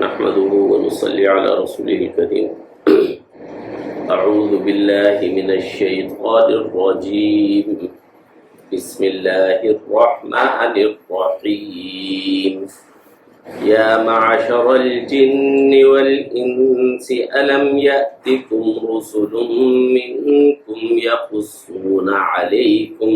نحمده ونصلي على رسوله الكريم أعوذ بالله من الشيطان الرجيم بسم الله الرحمن الرحيم يا معشر الجن والإنس ألم يأتكم رسل منكم يقصون عليكم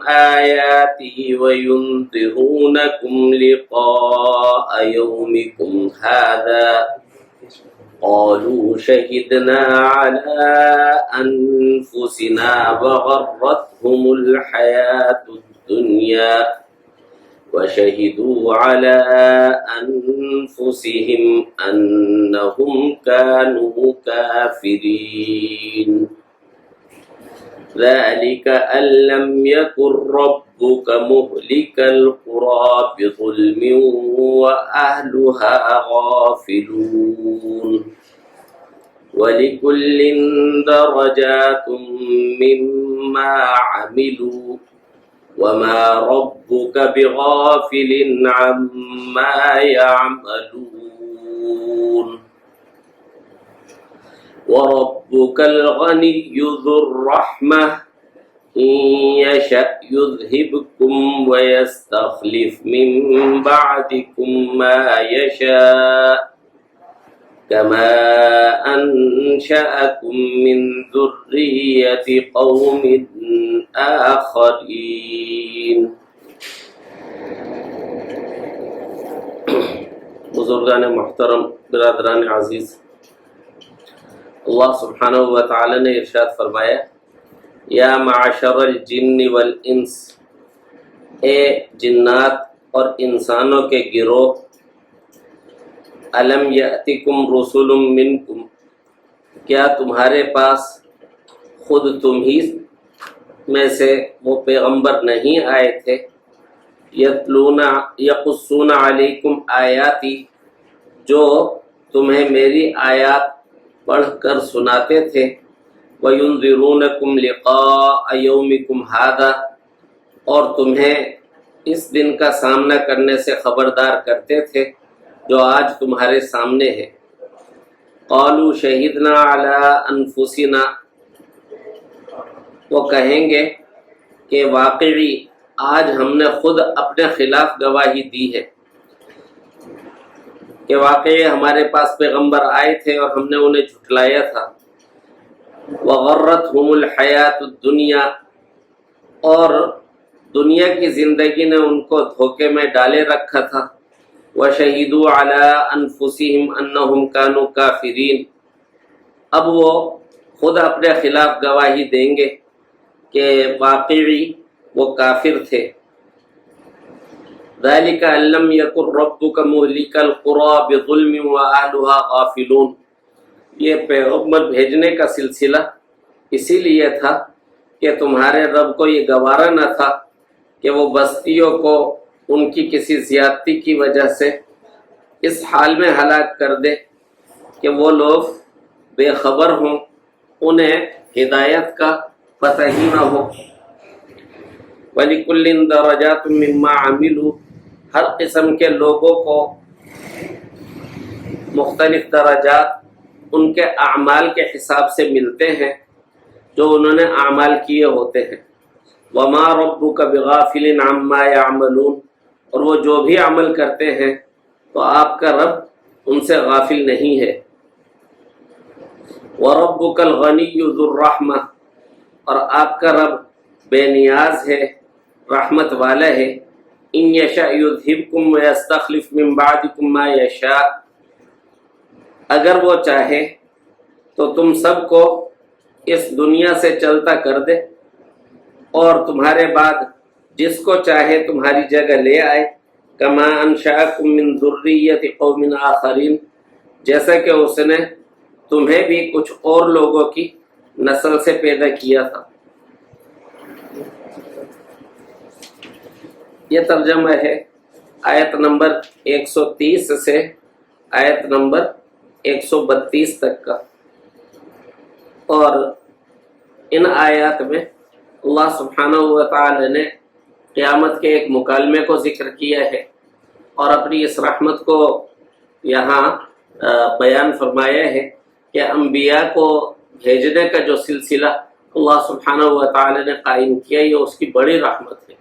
آياتي وينذرونكم لقاء يومكم هذا قالوا شهدنا على أنفسنا وغرتهم الحياة الدنيا وشهدوا على أنفسهم أنهم كانوا كافرين ذلك أن لم يكن ربك مهلك القرى بظلم وأهلها غافلون ولكل درجات مما عملوا وما ربك بغافل عما يعملون وربك الغني ذو الرحمة إن يشأ يذهبكم ويستخلف من بعدكم ما يشاء كما أنشأكم من ذرية قوم آخرين. بزرگان محترم، برادران عزیز، اللہ سبحانہ و تعالی نے ارشاد فرمایا یا معاشر الجن والانس، اے جنات اور انسانوں کے گروہ، الم یأتکم رسول منکم، کیا تمہارے پاس خود تم ہی میں سے وہ پیغمبر نہیں آئے تھے؟ یقصون علیکم آیاتی، جو تمہیں میری آیات پڑھ کر سناتے تھے، وَيُنذِرُونَكُمْ لِقَاءَ يَوْمِكُمْ هَذَا، اور تمہیں اس دن کا سامنا کرنے سے خبردار کرتے تھے جو آج تمہارے سامنے ہے. قَالُوا شَهِدْنَا عَلَىٰ أَنفُسِنَا، وہ کہیں گے کہ واقعی آج ہم نے خود اپنے خلاف گواہی دی ہے کہ واقعی ہمارے پاس پیغمبر آئے تھے اور ہم نے انہیں جھٹلایا تھا. وَغَرَّتْهُمُ الْحَيَاةُ الدُّنْيَا، اور دنیا کی زندگی نے ان کو دھوکے میں ڈالے رکھا تھا. وَشَهِدُوا عَلَىٰ أَنفُسِهِمْ أَنَّهُمْ كَانُوا كَافِرِينَ، اب وہ خود اپنے خلاف گواہی دیں گے کہ واقعی وہ کافر تھے. ذَلِكَ أَن لَّمْ يَكُن رَّبُّكَ مُهْلِكَ الْقُرَىٰ بِظُلْمٍ وَأَهْلُهَا غَافِلُونَ، یہ پیغمبر بھیجنے کا سلسلہ اسی لیے تھا کہ تمہارے رب کو یہ گوارا نہ تھا کہ وہ بستیوں کو ان کی کسی زیادتی کی وجہ سے اس حال میں ہلاک کر دے کہ وہ لوگ بے خبر ہوں، انہیں ہدایت کا پتہ ہی نہ ہو. وَلِكُلٍّ دَرَجَاتٌ مِّمَّا عَمِلُوا، ہر قسم کے لوگوں کو مختلف درجات ان کے اعمال کے حساب سے ملتے ہیں جو انہوں نے اعمال کیے ہوتے ہیں. وَمَا رَبُّكَ بِغَافِلٍ عَمَّا يَعْمَلُونَ، اور وہ جو بھی عمل کرتے ہیں تو آپ کا رب ان سے غافل نہیں ہے. وَرَبُّكَ الْغَنِيُّ ذُو الرَّحْمَةِ، اور آپ کا رب بے نیاز ہے، رحمت والا ہے. إِن يَشَأْ يُذْهِبْكُمْ وَيَسْتَخْلِفْ مِن بَعْدِكُم مَّا يَشَاءُ، اگر وہ چاہے تو تم سب کو اس دنیا سے چلتا کر دے اور تمہارے بعد جس کو چاہے تمہاری جگہ لے آئے. کما انشأکم من ذریۃ قوم آخرین، جیسا کہ اس نے تمہیں بھی کچھ اور لوگوں کی نسل سے پیدا کیا تھا. یہ ترجمہ ہے آیت نمبر 130 سے آیت نمبر 132 تک کا. اور ان آیات میں اللہ سبحانہ و تعالی نے قیامت کے ایک مکالمے کو ذکر کیا ہے اور اپنی اس رحمت کو یہاں بیان فرمایا ہے کہ انبیاء کو بھیجنے کا جو سلسلہ اللہ سبحانہ و تعالی نے قائم کیا، یہ اس کی بڑی رحمت ہے۔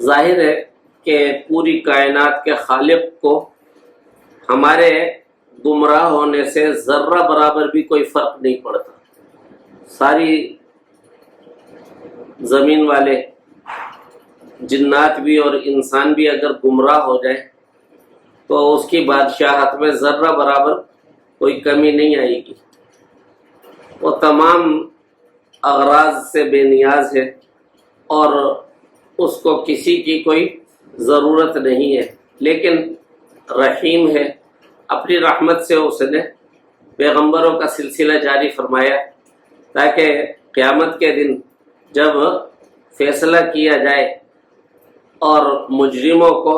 ظاہر ہے کہ پوری کائنات کے خالق کو ہمارے گمراہ ہونے سے ذرہ برابر بھی کوئی فرق نہیں پڑتا۔ ساری زمین والے جنات بھی اور انسان بھی اگر گمراہ ہو جائے تو اس کی بادشاہت میں ذرہ برابر کوئی کمی نہیں آئے گی۔ وہ تمام اغراض سے بے نیاز ہے اور اس کو کسی کی کوئی ضرورت نہیں ہے، لیکن رحیم ہے۔ اپنی رحمت سے اس نے پیغمبروں کا سلسلہ جاری فرمایا تاکہ قیامت کے دن جب فیصلہ کیا جائے اور مجرموں کو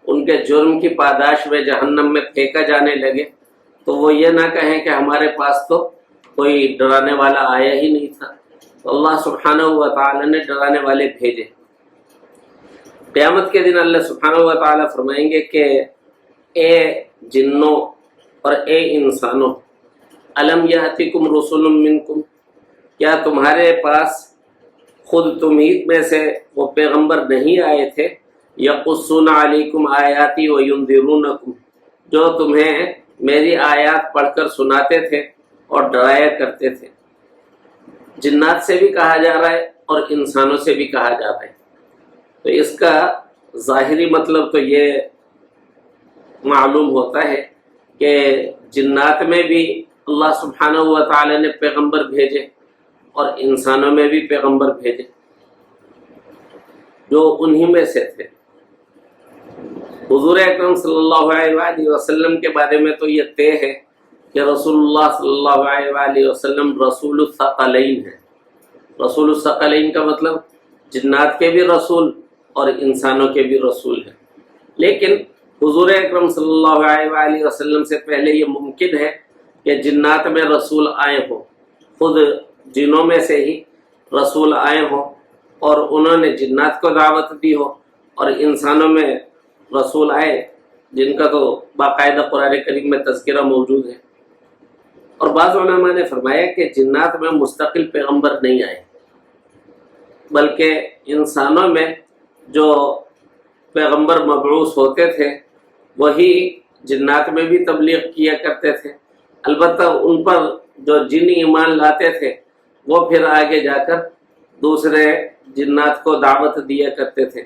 ان کے جرم کی پاداش میں جہنم میں پھینکا جانے لگے تو وہ یہ نہ کہیں کہ ہمارے پاس تو کوئی ڈرانے والا آیا ہی نہیں تھا۔ تو اللہ سبحانہ و تعالی نے ڈرانے والے بھیجے۔ قیامت کے دن اللہ سبحانہ و تعالی فرمائیں گے کہ اے جنوں اور اے انسانوں، الم یاتکم رسل منکم، کیا تمہارے پاس خود تمہیں میں سے وہ پیغمبر نہیں آئے تھے، یقصون علیکم آیاتی وینذرونکم، جو تمہیں میری آیات پڑھ کر سناتے تھے اور ڈرایا کرتے تھے۔ جنات سے بھی کہا جا رہا ہے اور انسانوں سے بھی کہا جا رہا ہے، تو اس کا ظاہری مطلب تو یہ معلوم ہوتا ہے کہ جنات میں بھی اللہ سبحانہ و تعالی نے پیغمبر بھیجے اور انسانوں میں بھی پیغمبر بھیجے جو انہی میں سے تھے۔ حضور اکرم صلی اللہ علیہ وآلہ وسلم کے بارے میں تو یہ طے ہے کہ رسول اللہ صلی اللہ علیہ وآلہ وسلم رسول الثقلین ہے۔ رسول الثقلین کا مطلب جنات کے بھی رسول اور انسانوں کے بھی رسول ہیں، لیکن حضور اکرم صلی اللہ علیہ وآلہ وسلم سے پہلے یہ ممکن ہے کہ جنات میں رسول آئے ہوں، خود جنوں میں سے ہی رسول آئے ہوں اور انہوں نے جنات کو دعوت دی ہو، اور انسانوں میں رسول آئے جن کا تو باقاعدہ قرآن کریم میں تذکرہ موجود ہے۔ اور بعض علماء نے فرمایا کہ جنات میں مستقل پیغمبر نہیں آئے، بلکہ انسانوں میں جو پیغمبر مبعوث ہوتے تھے وہی جنات میں بھی تبلیغ کیا کرتے تھے، البتہ ان پر جو جن ایمان لاتے تھے وہ پھر آگے جا کر دوسرے جنات کو دعوت دیا کرتے تھے۔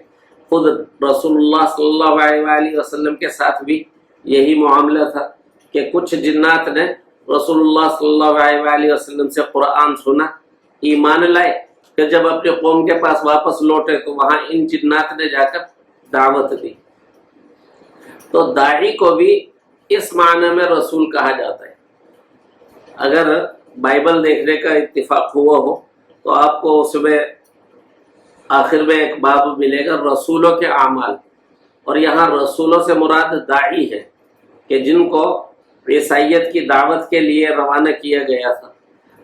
خود رسول اللہ صلی اللہ علیہ وآلہ وسلم کے ساتھ بھی یہی معاملہ تھا کہ کچھ جنات نے رسول اللہ صلی اللہ علیہ وآلہ وسلم سے قرآن سنا، ایمان لائے، کہ جب اپنے قوم کے پاس واپس لوٹے تو وہاں ان جنات نے جا کر دعوت دی۔ تو داعی کو بھی اس معنی میں رسول کہا جاتا ہے۔ اگر بائبل دیکھنے کا اتفاق ہوا ہو تو آپ کو اس میں آخر میں ایک باب ملے گا رسولوں کے اعمال، اور یہاں رسولوں سے مراد داعی ہے کہ جن کو عیسائیت کی دعوت کے لیے روانہ کیا گیا تھا۔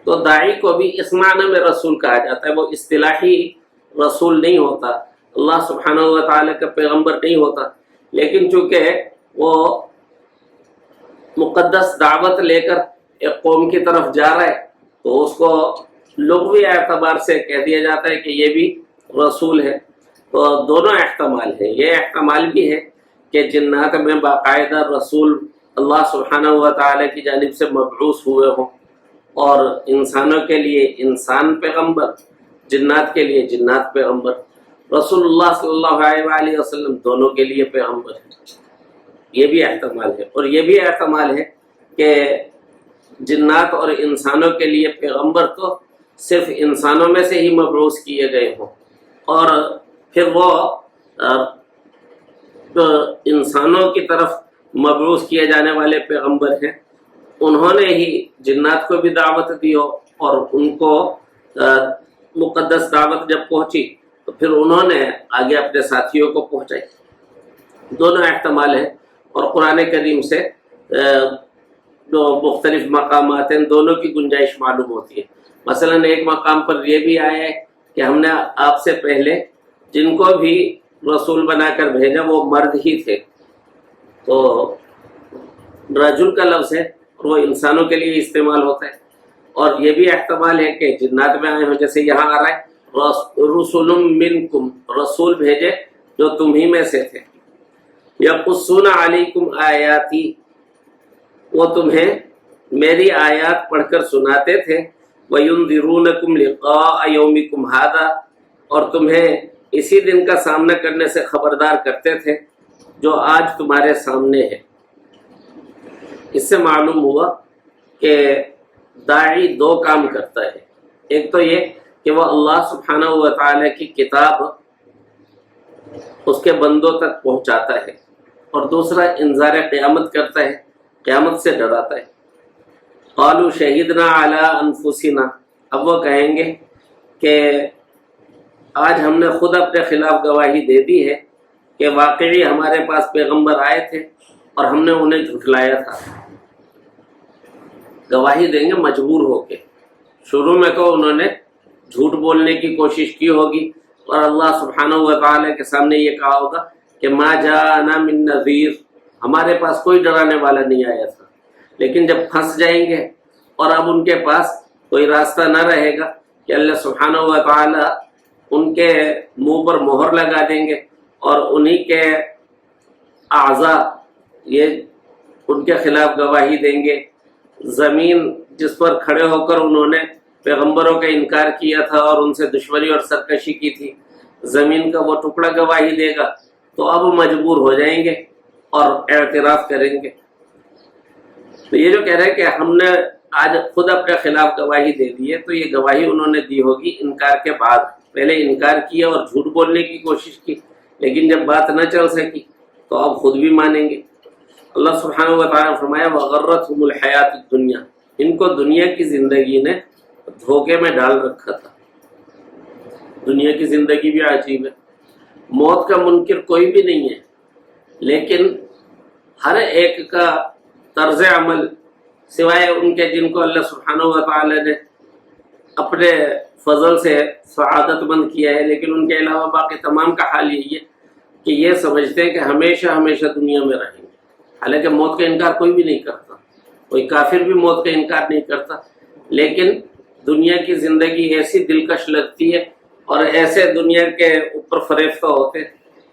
تو داعی کو بھی اس معنی میں رسول کہا جاتا ہے، وہ اصطلاحی رسول نہیں ہوتا، اللہ سبحانہ و تعالی کا پیغمبر نہیں ہوتا، لیکن چونکہ وہ مقدس دعوت لے کر ایک قوم کی طرف جا رہا ہے تو اس کو لغوی اعتبار سے کہہ دیا جاتا ہے کہ یہ بھی رسول ہے۔ تو دونوں احتمال ہیں، یہ احتمال بھی ہے کہ جنات میں باقاعدہ رسول اللہ سبحانہ و تعالی کی جانب سے مبعوث ہوئے ہوں، اور انسانوں کے لیے انسان پیغمبر، جنات کے لیے جنات پیغمبر، رسول اللہ صلی اللہ علیہ وآلہ وسلم دونوں کے لیے پیغمبر ہے۔ یہ بھی احتمال ہے، اور یہ بھی احتمال ہے کہ جنات اور انسانوں کے لیے پیغمبر تو صرف انسانوں میں سے ہی مبعوث کیے گئے ہوں، اور پھر وہ انسانوں کی طرف مبعوث کیے جانے والے پیغمبر ہیں، انہوں نے ہی جنات کو بھی دعوت دی ہو، اور ان کو مقدس دعوت جب پہنچی تو پھر انہوں نے آگے اپنے ساتھیوں کو پہنچائی۔ دونوں احتمال ہیں، اور قرآن کریم سے جو مختلف مقامات ہیں دونوں کی گنجائش معلوم ہوتی ہے۔ مثلا ایک مقام پر یہ بھی آیا ہے کہ ہم نے آپ سے پہلے جن کو بھی رسول بنا کر بھیجا وہ مرد ہی تھے. تو رجل کا لفظ ہے اور وہ انسانوں کے لیے استعمال ہوتا ہے. اور یہ بھی احتمال ہے کہ جنات میں آئے ہوں، جیسے یہاں آ رہا ہے رسول منکم، رسول بھیجے جو تمہیں میں سے تھے. یقصون علیکم آیاتی، وہ تمہیں میری آیات پڑھ کر سناتے تھے. وَيُنذِرُونَكُمْ لِقَاءَ يَوْمِكُمْ هَذَا، اور تمہیں اسی دن کا سامنا کرنے سے خبردار کرتے تھے جو آج تمہارے سامنے ہے. اس سے معلوم ہوا کہ داعی دو کام کرتا ہے. ایک تو یہ کہ وہ اللہ سبحانہ و تعالی کی کتاب اس کے بندوں تک پہنچاتا ہے، اور دوسرا انذار قیامت کرتا ہے، قیامت سے ڈراتا ہے. قالوا شہدنا علی انفسنا، اب وہ کہیں گے کہ آج ہم نے خود اپنے خلاف گواہی دے دی ہے کہ واقعی ہمارے پاس پیغمبر آئے تھے اور ہم نے انہیں جھٹلایا تھا. گواہی دیں گے مجبور ہو کے. شروع میں تو انہوں نے جھوٹ بولنے کی کوشش کی ہوگی اور اللہ سبحانہ و تعالی کے سامنے یہ کہا ہوگا کہ ما جاءنا من نذیر، ہمارے پاس کوئی ڈرانے والا نہیں آیا تھا. لیکن جب پھنس جائیں گے اور اب ان کے پاس کوئی راستہ نہ رہے گا کہ اللہ سبحانہ و تعالی ان کے منہ پر مہر لگا دیں گے اور انہی کے اعضاء یہ ان کے خلاف گواہی دیں گے. زمین جس پر کھڑے ہو کر انہوں نے پیغمبروں کا انکار کیا تھا اور ان سے دشمنی اور سرکشی کی تھی، زمین کا وہ ٹکڑا گواہی دے گا. تو اب مجبور ہو جائیں گے اور اعتراف کریں گے. تو یہ جو کہہ رہے ہیں کہ ہم نے آج خود اپنے خلاف گواہی دے دی ہے، تو یہ گواہی انہوں نے دی ہوگی انکار کے بعد. پہلے انکار کیا اور جھوٹ بولنے کی کوشش کی، لیکن جب بات نہ چل سکی تو اب خود بھی مانیں گے. اللہ سبحانہ و تعالیٰ نے فرمایا وَغَرَّتْهُمُ الْحَيَاةُ الدُّنْيَا، ان کو دنیا کی زندگی نے دھوکے میں ڈال رکھا تھا. دنیا کی زندگی بھی عجیب ہے. موت کا منکر کوئی بھی نہیں ہے، لیکن ہر ایک کا طرز عمل سوائے ان کے جن کو اللہ سبحانہ و تعالی نے اپنے فضل سے سعادت مند کیا ہے، لیکن ان کے علاوہ باقی تمام کا حال یہی ہے کہ یہ سمجھتے ہیں کہ ہمیشہ ہمیشہ دنیا میں رہیں گے. حالانکہ موت کا انکار کوئی بھی نہیں کرتا، کوئی کافر بھی موت کا انکار نہیں کرتا، لیکن دنیا کی زندگی ایسی دلکش لگتی ہے اور ایسے دنیا کے اوپر فریفتہ ہوتے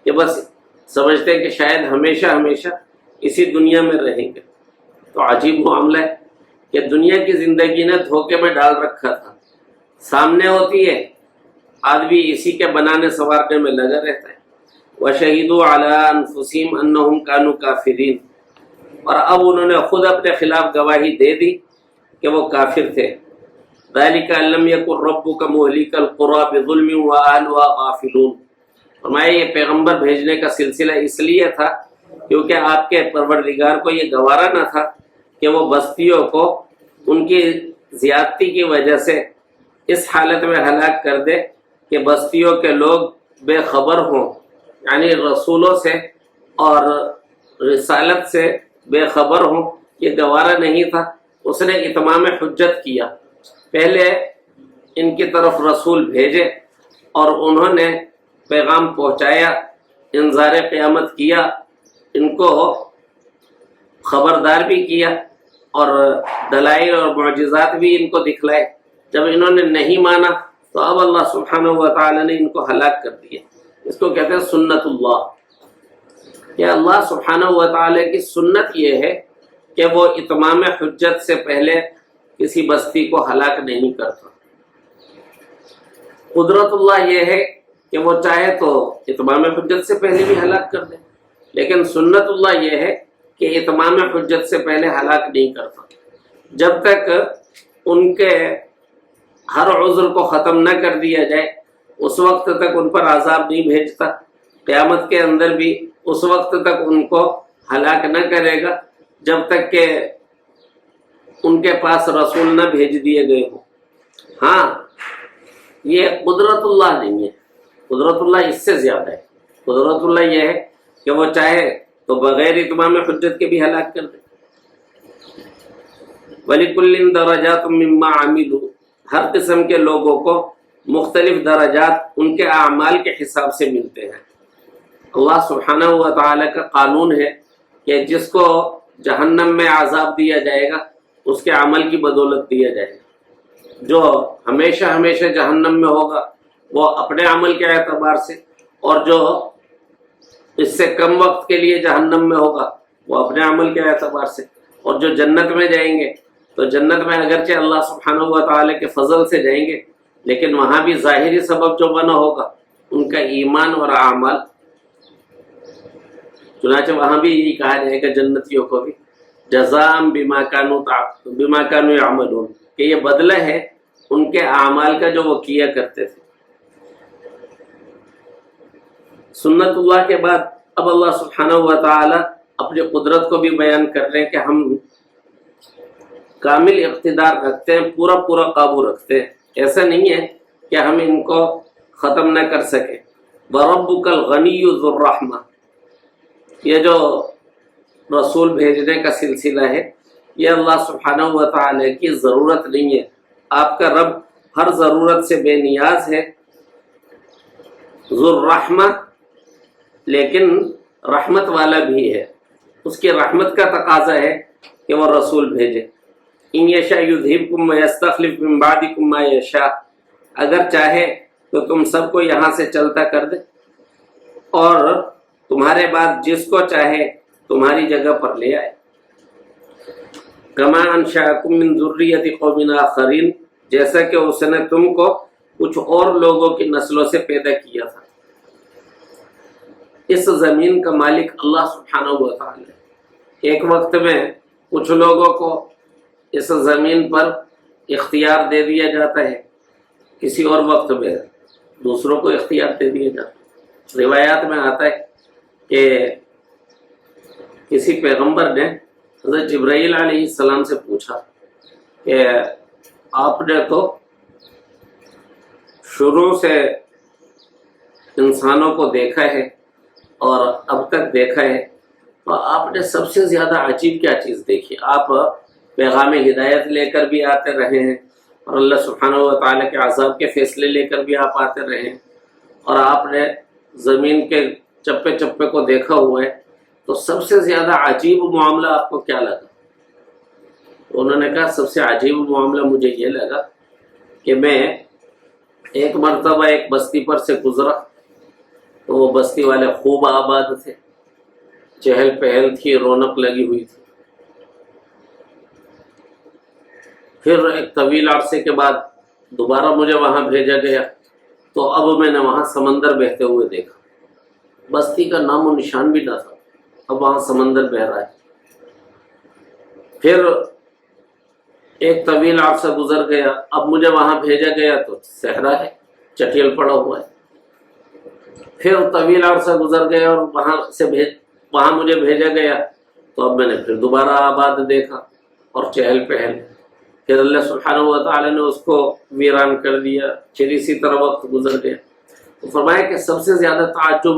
کہ بس سمجھتے ہیں کہ شاید ہمیشہ ہمیشہ اسی دنیا میں رہیں گے. تو عجیب معاملہ ہے کہ دنیا کی زندگی نے دھوکے میں ڈال رکھا تھا. سامنے ہوتی ہے، آدمی اسی کے بنانے سنوارنے میں لگا رہتا ہے. وَشَهِدُوا عَلَىٰ أَنفُسِهِمْ أَنَّهُمْ كَانُوا كَافِرِينَ، اور اب انہوں نے خود اپنے خلاف گواہی دے دی کہ وہ کافر تھے. ذَلِكَ أَن لَّمْ يَكُن رَّبُّكَ مُهْلِكَ الْقُرَىٰ بِظُلْمٍ وَأَهْلُهَا غَافِلُونَ. فرمایا یہ پیغمبر بھیجنے کا سلسلہ اس لیے تھا کیونکہ آپ کے پروردگار کو یہ گوارا نہ تھا کہ وہ بستیوں کو ان کی زیادتی کی وجہ سے اس حالت میں ہلاک کر دے کہ بستیوں کے لوگ بے خبر ہوں، یعنی رسولوں سے اور رسالت سے بے خبر ہوں. یہ گوارا نہیں تھا. اس نے اتمام حجت کیا، پہلے ان کی طرف رسول بھیجے اور انہوں نے پیغام پہنچایا، انذار قیامت کیا، ان کو خبردار بھی کیا اور دلائل اور معجزات بھی ان کو دکھلائے. جب انہوں نے نہیں مانا تو اب اللہ سبحانہ و تعالی نے ان کو ہلاک کر دیا. اس کو کہتے ہیں سنت اللہ. کہ اللہ سبحانہ و تعالی کی سنت یہ ہے کہ وہ اتمام حجت سے پہلے کسی بستی کو ہلاک نہیں کرتا. قدرت اللہ یہ ہے کہ وہ چاہے تو اتمام حجت سے پہلے بھی ہلاک کر دے، لیکن سنت اللہ یہ ہے کہ اتمام حجت سے پہلے ہلاک نہیں کرتا. جب تک ان کے ہر عذر کو ختم نہ کر دیا جائے اس وقت تک ان پر عذاب نہیں بھیجتا. قیامت کے اندر بھی اس وقت تک ان کو ہلاک نہ کرے گا جب تک کہ ان کے پاس رسول نہ بھیج دیے گئے ہوں. ہاں یہ قدرت اللہ نہیں ہے، قدرت اللہ اس سے زیادہ ہے. قدرت اللہ یہ ہے کہ وہ چاہے تو بغیر اتمام حجت کے بھی ہلاک کر دے. وَلِكُلٍّ دَرَجَاتٌ مِّمَّا عَمِلُوا، ہر قسم کے لوگوں کو مختلف درجات ان کے اعمال کے حساب سے ملتے ہیں۔ اللہ سبحانہ و تعالی کا قانون ہے کہ جس کو جہنم میں عذاب دیا جائے گا اس کے عمل کی بدولت دیا جائے گا، جو ہمیشہ ہمیشہ جہنم میں ہوگا وہ اپنے عمل کے اعتبار سے، اور جو اس سے کم وقت کے لیے جہنم میں ہوگا وہ اپنے عمل کے اعتبار سے، اور جو جنت میں جائیں گے تو جنت میں اگرچہ اللہ سبحانہ و تعالی کے فضل سے جائیں گے، لیکن وہاں بھی ظاہری سبب جو بنا ہوگا ان کا ایمان اور اعمال۔ چنانچہ وہاں بھی یہی کہا جائے گا جنتیوں کو بھی جزاء بما كانوا يعملون، کہ یہ بدلہ ہے ان کے اعمال کا جو وہ کیا کرتے تھے۔ سنت اللہ کے بعد اب اللہ سبحانہ و تعالی اپنی قدرت کو بھی بیان کر رہے ہیں کہ ہم کامل اقتدار رکھتے ہیں، پورا پورا قابو رکھتے ہیں، ایسا نہیں ہے کہ ہم ان کو ختم نہ کر سکیں۔ وَرَبُّكَ الْغَنِيُّ ذُو الرَّحْمَةِ، یہ جو رسول بھیجنے کا سلسلہ ہے یہ اللہ سبحانہ و تعالی کی ضرورت نہیں ہے، آپ کا رب ہر ضرورت سے بے نیاز ہے، ذو الرحمہ، لیکن رحمت والا بھی ہے، اس کی رحمت کا تقاضا ہے کہ وہ رسول بھیجے۔ ان یشاء یذہبکم ویستخلف من بعدکم ما یشاء، اگر چاہے تو تم سب کو یہاں سے چلتا کر دے اور تمہارے بعد جس کو چاہے تمہاری جگہ پر لے آئے۔ کما انشأکم من ذریۃ قوم آخرین، جیسا کہ اس نے تم کو کچھ اور لوگوں کی نسلوں سے پیدا کیا تھا۔ اس زمین کا مالک اللہ سبحانہ و تعالی ہے۔ ایک وقت میں کچھ لوگوں کو اس زمین پر اختیار دے دیا جاتا ہے، کسی اور وقت میں دوسروں کو اختیار دے دیا جاتا ہے۔ روایات میں آتا ہے کہ کسی پیغمبر نے حضرت جبرائیل علیہ السلام سے پوچھا کہ آپ نے تو شروع سے انسانوں کو دیکھا ہے اور اب تک دیکھا ہے، تو آپ نے سب سے زیادہ عجیب کیا چیز دیکھی؟ آپ پیغام ہدایت لے کر بھی آتے رہے ہیں اور اللہ سبحانہ و تعالیٰ کے عذاب کے فیصلے لے کر بھی آپ آتے رہے ہیں، اور آپ نے زمین کے چپے چپے کو دیکھا ہوا ہے، تو سب سے زیادہ عجیب معاملہ آپ کو کیا لگا؟ انہوں نے کہا سب سے عجیب معاملہ مجھے یہ لگا کہ میں ایک مرتبہ ایک بستی پر سے گزرا تو وہ بستی والے خوب آباد تھے، چہل پہل تھی، رونق لگی ہوئی تھی۔ پھر ایک طویل عرصے کے بعد دوبارہ مجھے وہاں بھیجا گیا تو اب میں نے وہاں سمندر بہتے ہوئے دیکھا، بستی کا نام و نشان بھی نہ تھا، اب وہاں سمندر بہہ رہا ہے۔ پھر ایک طویل عرصہ گزر گیا، اب مجھے وہاں بھیجا گیا تو صحرا ہے، چٹیل پڑا ہوا ہے۔ پھر طویل عرصہ گزر گیا اور وہاں مجھے بھیجا گیا تو اب میں نے پھر دوبارہ آباد دیکھا اور چہل پہل۔ پھر اللہ سبحانہ و تعالی نے اس کو ویران کر دیا، پھر اسی طرح وقت گزر گیا۔ تو فرمایا کہ سب سے زیادہ تعجب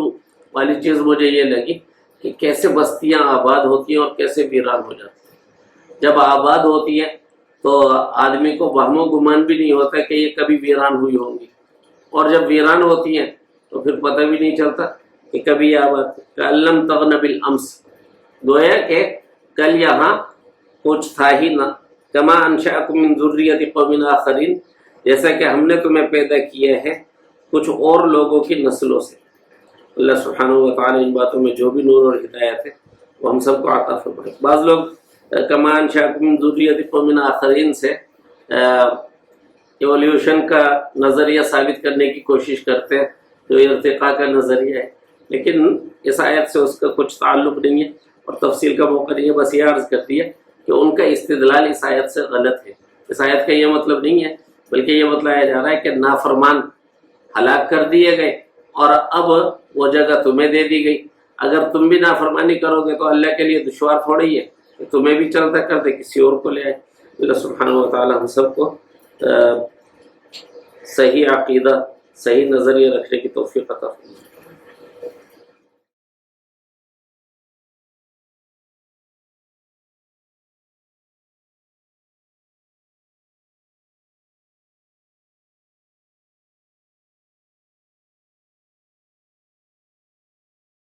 والی چیز مجھے یہ لگی کہ کیسے بستیاں آباد ہوتی ہیں اور کیسے ویران ہو جاتی ہیں۔ جب آباد ہوتی ہیں تو آدمی کو وہم و گمان بھی نہیں ہوتا کہ یہ کبھی ویران ہوئی ہوں گی، اور جب ویران ہوتی ہیں تو پھر پتہ بھی نہیں چلتا کہ کبھی یہ آباد تھی۔ کَأَلَّمْ تَغْنَ بِالْأَمْسِ، گویا کہ کل یہاں کچھ تھا ہی نہ۔ کما انشأکم من ذریۃ قوم آخرین، جیسا کہ ہم نے تمہیں پیدا کیا ہے کچھ اور لوگوں کی نسلوں سے۔ اللہ سبحانہ و تعالی ان باتوں میں جو بھی نور اور ہدایت ہے وہ ہم سب کو عطا فرمائے۔ بعض لوگ کما انشأکم من ذریۃ قوم آخرین سے ایولیوشن کا نظریہ ثابت کرنے کی کوشش کرتے ہیں، جو ارتقاء کا نظریہ ہے، لیکن اس آیت سے اس کا کچھ تعلق نہیں ہے اور تفصیل کا موقع نہیں ہے۔ بس یہ عرض کر دیا کہ ان کا استدلال اس آیت سے غلط ہے۔ اس آیت کا یہ مطلب نہیں ہے، بلکہ یہ بتلایا جا رہا ہے کہ نافرمان ہلاک کر دیے گئے اور اب وہ جگہ تمہیں دے دی گئی۔ اگر تم بھی نافرمانی کرو گے تو اللہ کے لیے دشوار تھوڑی ہے کہ تمہیں بھی چلتا کر دے، کسی اور کو لے آئے۔ اللہ سبحانہ و تعالی ہم سب کو صحیح عقیدہ، صحیح نظریہ رکھنے کی توفیق عطا فرمائے۔